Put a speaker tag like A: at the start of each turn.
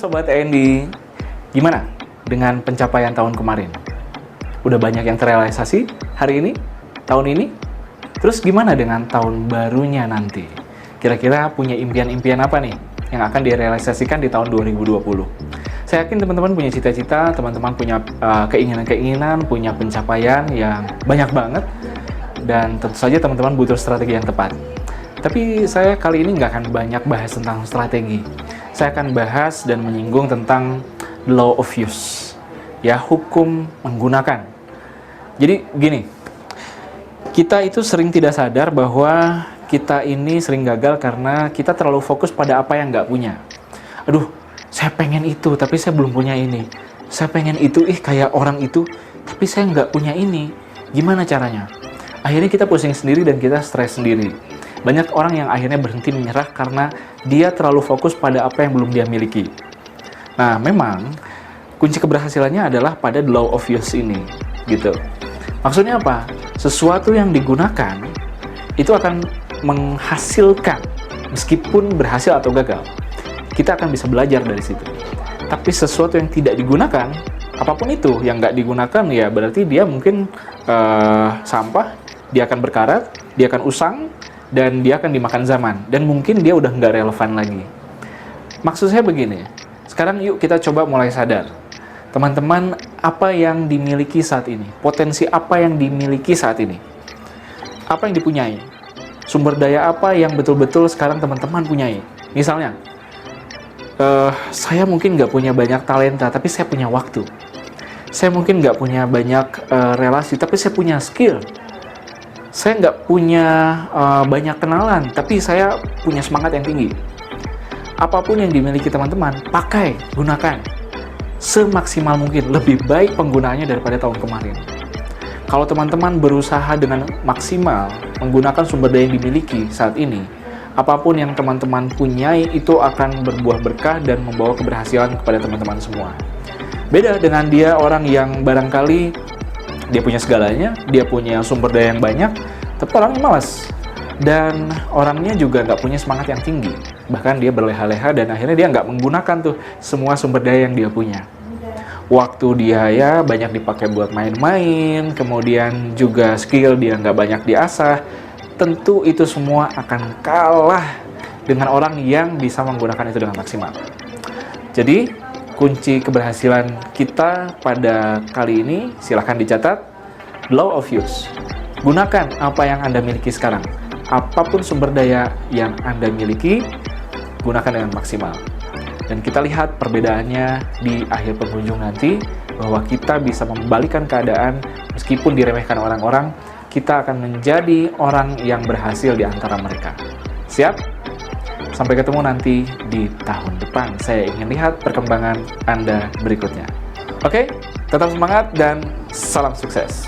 A: Sobat Endi, gimana dengan pencapaian tahun kemarin? Udah banyak yang terrealisasi hari ini, tahun ini? Terus gimana dengan tahun barunya nanti? Kira-kira punya impian-impian apa nih yang akan direalisasikan di tahun 2020? Saya yakin teman-teman punya cita-cita, teman-teman punya keinginan-keinginan, punya pencapaian yang banyak banget, dan tentu saja teman-teman butuh strategi yang tepat. Tapi saya kali ini nggak akan banyak bahas tentang strategi. Saya akan bahas dan menyinggung tentang the law of use, ya, hukum menggunakan. Jadi gini, kita itu sering tidak sadar bahwa kita ini sering gagal karena kita terlalu fokus pada apa yang nggak punya. Aduh, saya pengen itu, tapi saya belum punya ini. Saya pengen itu, kayak orang itu, tapi saya nggak punya ini. Gimana caranya? Akhirnya kita pusing sendiri dan kita stres sendiri. Banyak orang yang akhirnya berhenti menyerah karena dia terlalu fokus pada apa yang belum dia miliki. Nah, memang kunci keberhasilannya adalah pada the law of use ini, gitu. Maksudnya apa? Sesuatu yang digunakan itu akan menghasilkan, meskipun berhasil atau gagal. Kita akan bisa belajar dari situ. Tapi sesuatu yang tidak digunakan, apapun itu yang nggak digunakan, ya berarti dia mungkin sampah, dia akan berkarat, dia akan usang, dan dia akan dimakan zaman, dan mungkin dia udah nggak relevan lagi. Maksud saya begini, sekarang yuk kita coba mulai sadar. Teman-teman, apa yang dimiliki saat ini? Potensi apa yang dimiliki saat ini? Apa yang dipunyai? Sumber daya apa yang betul-betul sekarang teman-teman punyai? Misalnya, saya mungkin nggak punya banyak talenta, tapi saya punya waktu. Saya mungkin nggak punya banyak relasi, tapi saya punya skill. Saya nggak punya banyak kenalan, tapi saya punya semangat yang tinggi. Apapun yang dimiliki teman-teman, pakai, gunakan. Semaksimal mungkin, lebih baik penggunaannya daripada tahun kemarin. Kalau teman-teman berusaha dengan maksimal, menggunakan sumber daya yang dimiliki saat ini, apapun yang teman-teman punyai itu akan berbuah berkah dan membawa keberhasilan kepada teman-teman semua. Beda dengan dia orang yang barangkali dia punya segalanya, dia punya sumber daya yang banyak, tapi orangnya malas. Dan orangnya juga nggak punya semangat yang tinggi. Bahkan dia berleha-leha dan akhirnya dia nggak menggunakan tuh semua sumber daya yang dia punya. Waktu dia ya banyak dipakai buat main-main, kemudian juga skill dia nggak banyak diasah. Tentu itu semua akan kalah dengan orang yang bisa menggunakan itu dengan maksimal. Jadi, kunci keberhasilan kita pada kali ini, silahkan dicatat, law of use. Gunakan apa yang Anda miliki sekarang. Apapun sumber daya yang Anda miliki, gunakan dengan maksimal. Dan kita lihat perbedaannya di akhir penghujung nanti, bahwa kita bisa membalikan keadaan, meskipun diremehkan orang-orang, kita akan menjadi orang yang berhasil di antara mereka. Siap? Sampai ketemu nanti di tahun depan. Saya ingin lihat perkembangan Anda berikutnya. Oke, tetap semangat dan salam sukses.